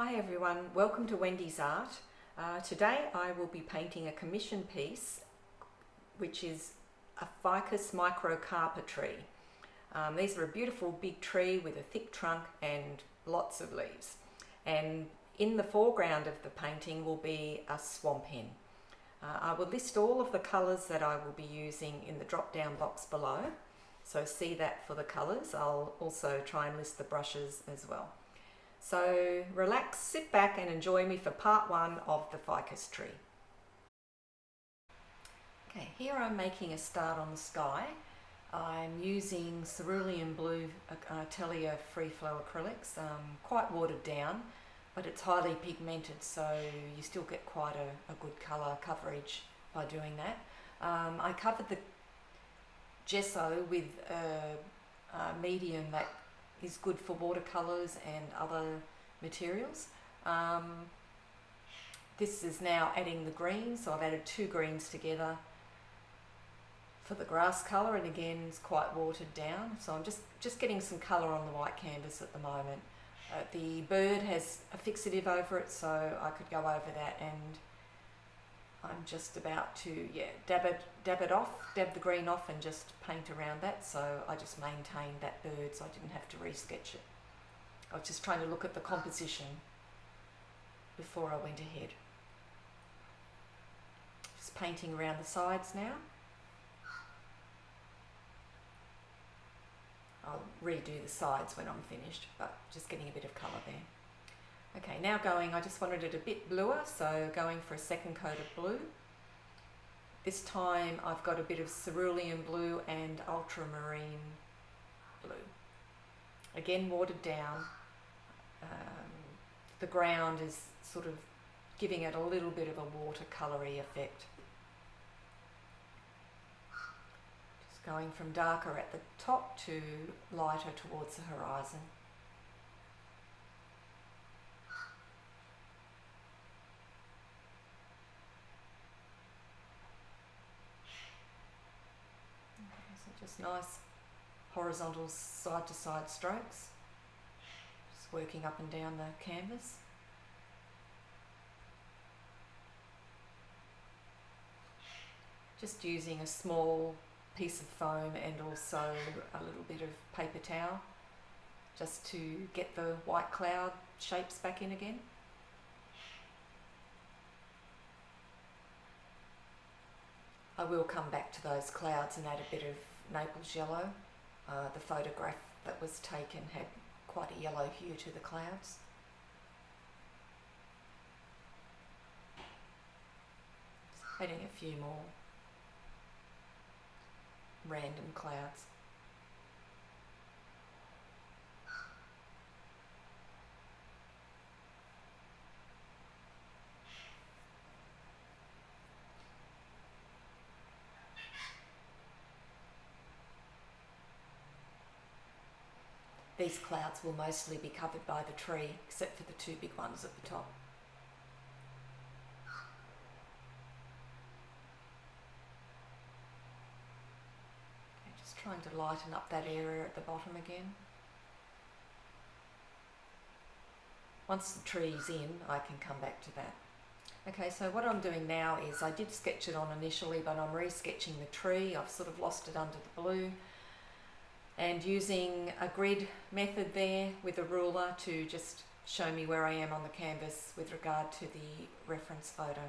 Hi everyone, welcome to Wendy's Art. Today I will be painting a commission piece which is a Ficus microcarpa tree. These are a beautiful big tree with a thick trunk and lots of leaves. And in the foreground of the painting will be a Swamphen. I will list all of the colours that I will be using in the drop down box below. So see that for the colours. I'll also try and list the brushes as well. So relax, sit back and enjoy me for part one of the Ficus tree. Okay, here I'm making a start on the sky. I'm using Cerulean blue Atelier free flow acrylics, quite watered down, but it's highly pigmented, so you still get quite a good colour coverage by doing that. I covered the gesso with a medium that is good for watercolours and other materials. This is now adding the green, so I've added two greens together for the grass colour, and again it's quite watered down, so I'm just getting some colour on the white canvas at the moment. The bird has a fixative over it, so I could go over that, and I'm just about to dab the green off and just paint around that, so I just maintained that bird so I didn't have to resketch it. I was just trying to look at the composition before I went ahead. Just painting around the sides now. I'll redo the sides when I'm finished, but just getting a bit of colour there. Okay, now I just wanted it a bit bluer, so going for a second coat of blue. This time I've got a bit of Cerulean blue and Ultramarine blue. Again, watered down. The ground is sort of giving it a little bit of a watercolory effect. Just going from darker at the top to lighter towards the horizon. Just nice horizontal side to side strokes, just working up and down the canvas. Just using a small piece of foam and also a little bit of paper towel just to get the white cloud shapes back in again. I will come back to those clouds and add a bit of Naples yellow. The photograph that was taken had quite a yellow hue to the clouds. Just adding a few more random clouds. These clouds will mostly be covered by the tree, except for the two big ones at the top. Okay, just trying to lighten up that area at the bottom again. Once the tree's in, I can come back to that. Okay, so what I'm doing now is I did sketch it on initially, but I'm re-sketching the tree. I've sort of lost it under the blue. And using a grid method there with a ruler to just show me where I am on the canvas with regard to the reference photo.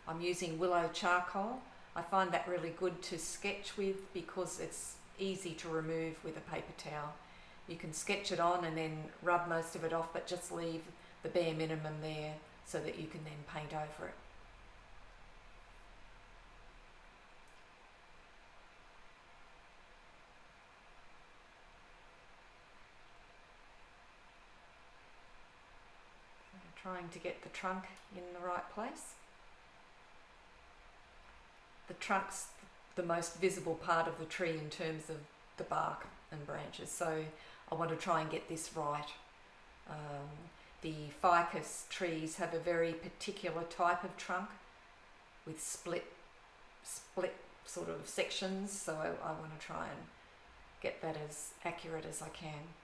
I'm using willow charcoal. I find that really good to sketch with because it's easy to remove with a paper towel. You can sketch it on and then rub most of it off, but just leave the bare minimum there so that you can then paint over it. Trying to get the trunk in the right place. The trunk's the most visible part of the tree in terms of the bark and branches, so I want to try and get this right. The ficus trees have a very particular type of trunk with split sort of sections, so I want to try and get that as accurate as I can.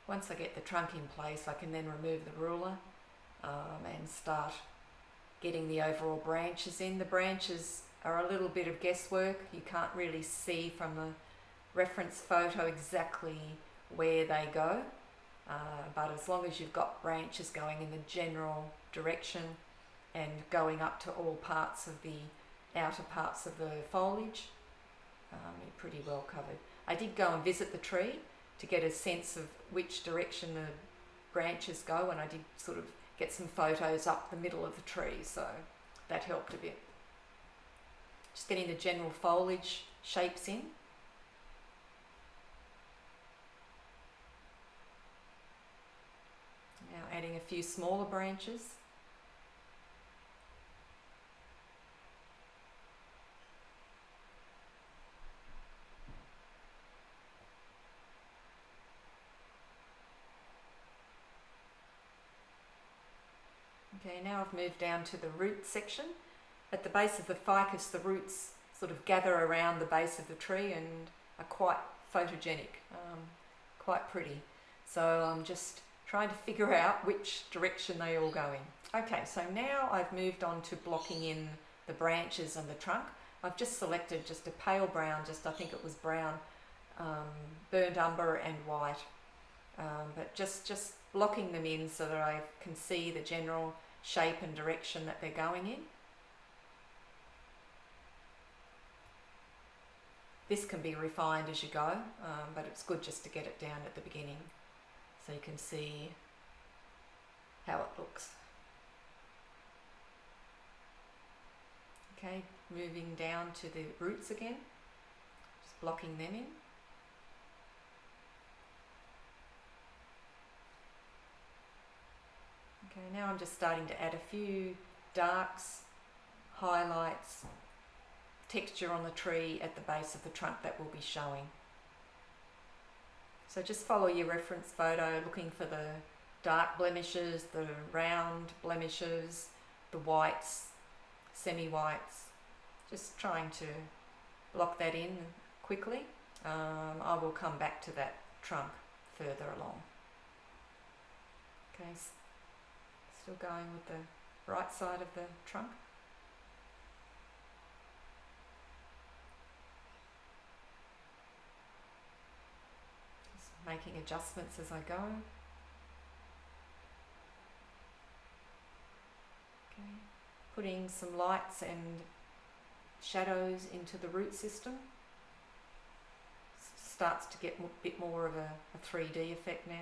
Once I get the trunk in place, I can then remove the ruler and start getting the overall branches in. The branches are a little bit of guesswork. You can't really see from the reference photo exactly where they go, but as long as you've got branches going in the general direction and going up to all parts of the outer parts of the foliage, you're pretty well covered. I did go and visit the tree to get a sense of which direction the branches go, and I did sort of get some photos up the middle of the tree, so that helped a bit. Just getting the general foliage shapes in. Now adding a few smaller branches. Okay, now I've moved down to the root section. At the base of the ficus, the roots sort of gather around the base of the tree and are quite photogenic, quite pretty. So I'm just trying to figure out which direction they all go in. Okay, so now I've moved on to blocking in the branches and the trunk. I've just selected just a pale brown, I think it was brown, burnt umber and white, but just blocking them in so that I can see the general shape and direction that they're going in. This can be refined as you go, but it's good just to get it down at the beginning so you can see how it looks. Okay, moving down to the roots again, just blocking them in. Okay, now I'm just starting to add a few darks, highlights, texture on the tree at the base of the trunk that will be showing. So just follow your reference photo, looking for the dark blemishes, the round blemishes, the whites, semi-whites, just trying to block that in quickly. I will come back to that trunk further along. Okay, still going with the right side of the trunk. Just making adjustments as I go. Okay, putting some lights and shadows into the root system. Starts to get a bit more of a 3D effect now.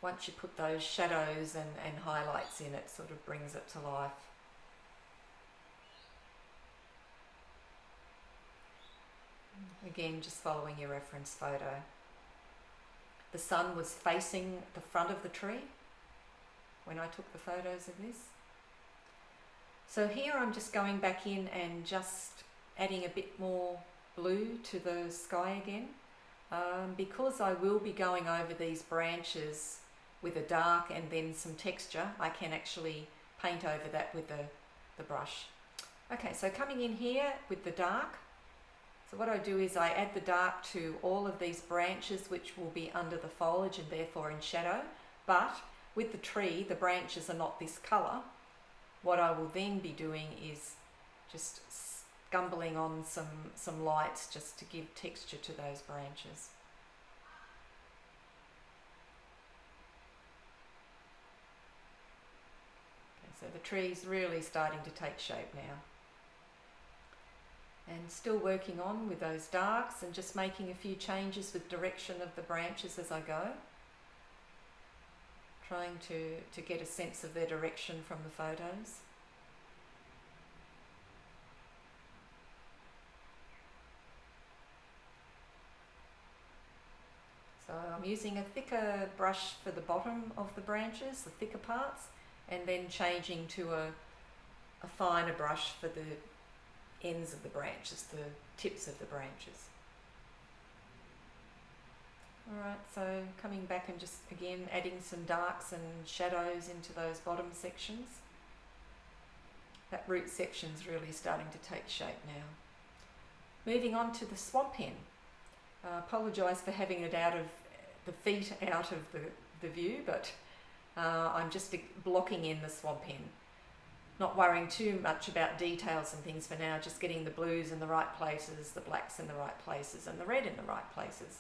Once you put those shadows and highlights in, it sort of brings it to life. Again, just following your reference photo. The sun was facing the front of the tree when I took the photos of this. So here I'm just going back in and just adding a bit more blue to the sky again. Because I will be going over these branches with a dark and then some texture, I can actually paint over that with the brush. Okay, so coming in here with the dark, so what I do is I add the dark to all of these branches which will be under the foliage and therefore in shadow, but with the tree the branches are not this colour. What I will then be doing is just scumbling on some lights just to give texture to those branches. Okay, so the tree's really starting to take shape now. And still working on with those darks and just making a few changes with direction of the branches as I go. Trying to get a sense of their direction from the photos. So I'm using a thicker brush for the bottom of the branches, the thicker parts, and then changing to a finer brush for the ends of the branches, the tips of the branches. Alright, so coming back and just again adding some darks and shadows into those bottom sections. That root section's really starting to take shape now. Moving on to the Swamphens. Apologise for having it out of the feet out of the view, but I'm just blocking in the Swamphen. Not worrying too much about details and things for now, just getting the blues in the right places, the blacks in the right places, and the red in the right places.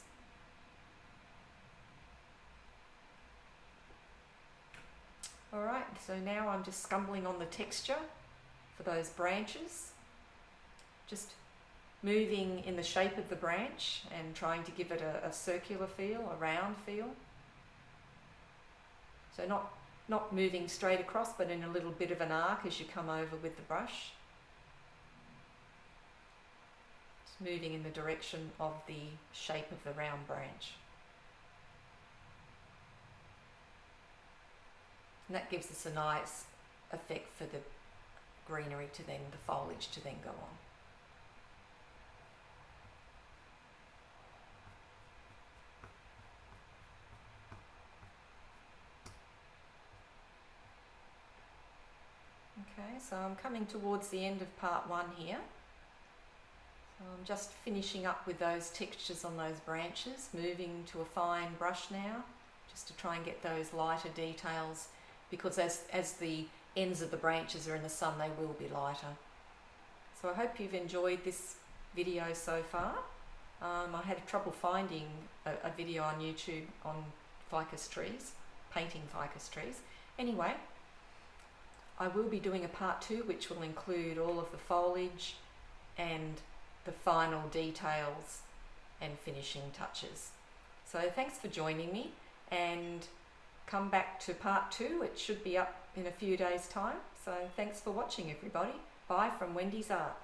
Alright, so now I'm just scumbling on the texture for those branches. Just moving in the shape of the branch and trying to give it a circular feel, a round feel. So not moving straight across, but in a little bit of an arc as you come over with the brush. Just moving in the direction of the shape of the round branch. And that gives us a nice effect for the greenery to then, the foliage to then go on. Okay, so I'm coming towards the end of part 1 here. So I'm just finishing up with those textures on those branches, moving to a fine brush now, just to try and get those lighter details, because as the ends of the branches are in the sun, they will be lighter. So I hope you've enjoyed this video so far. I had trouble finding a video on YouTube on ficus trees, painting ficus trees. Anyway, I will be doing a part 2 which will include all of the foliage and the final details and finishing touches. So thanks for joining me, and come back to part 2. It should be up in a few days' time. So thanks for watching, everybody. Bye from Wendy's Art.